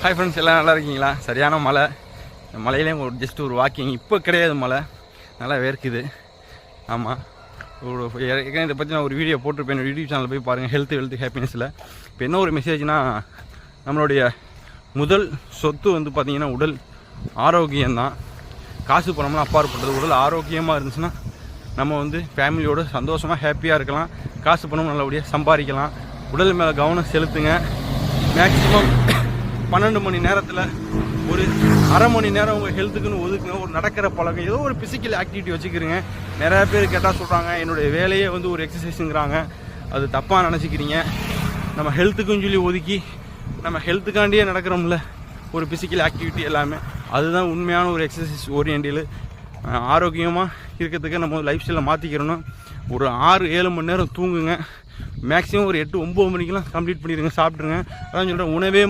Hi friends, எல்லாம் நல்லா இருக்கீங்களா? சரியான மழை. மழையிலேயும் ஒரு ஜஸ்ட் ஒரு வாக்கிங். இப்போ கிடையாது மழை, நல்லா வேர்க்குது. ஆமாம், ஏற்கனவே இதை பற்றி நான் ஒரு வீடியோ போட்டிருப்பேன். யூடியூப் சேனலில் போய் பாருங்கள், ஹெல்த் ஹாப்பினஸில். இப்போ என்ன ஒரு மெசேஜ்னால், நம்மளுடைய முதல் சொத்து வந்து பார்த்திங்கன்னா உடல் ஆரோக்கியம்தான். காசு பணம்லாம் அப்பாற்பட்டது. உடல் ஆரோக்கியமாக இருந்துச்சுன்னா நம்ம வந்து ஃபேமிலியோடு சந்தோஷமாக ஹாப்பியாக இருக்கலாம். காசு பணம் நல்லபடியாக சம்பாதிக்கலாம். உடல் மேலே கவனம் செலுத்துங்க. மேக்ஸிமம் 12 மணி நேரத்தில் ஒரு அரை மணி நேரம் உங்கள் ஹெல்த்துக்குன்னு ஒதுக்குங்க. ஒரு நடக்கிற பழக்கம், ஏதோ ஒரு ஃபிசிக்கல் ஆக்டிவிட்டி வச்சுக்கிறீங்க. நிறையா பேர் கேட்டால் சொல்கிறாங்க, என்னுடைய வேலையே வந்து ஒரு எக்ஸசைஸுங்கிறாங்க. அது தப்பாக நினச்சிக்கிறீங்க. நம்ம ஹெல்த்துக்குன்னு சொல்லி ஒதுக்கி நம்ம ஹெல்த்துக்காண்டியே நடக்கிறோம்ல ஒரு ஃபிசிக்கல் ஆக்டிவிட்டி எல்லாமே, அதுதான் உண்மையான ஒரு எக்ஸசைஸ் ஓரியன்டில். ஆரோக்கியமாக இருக்கிறதுக்கு நம்ம லைஃப் ஸ்டைலில் மாற்றிக்கிறோன்னா ஒரு 6-7 மணி நேரம் தூங்குங்க. மேக்ஸிமம் ஒரு 8-9 மணிக்கெலாம் கம்ப்ளீட் பண்ணிடுங்க. சாப்பிட்ருங்க. அதான் சொல்கிறேன், உணவே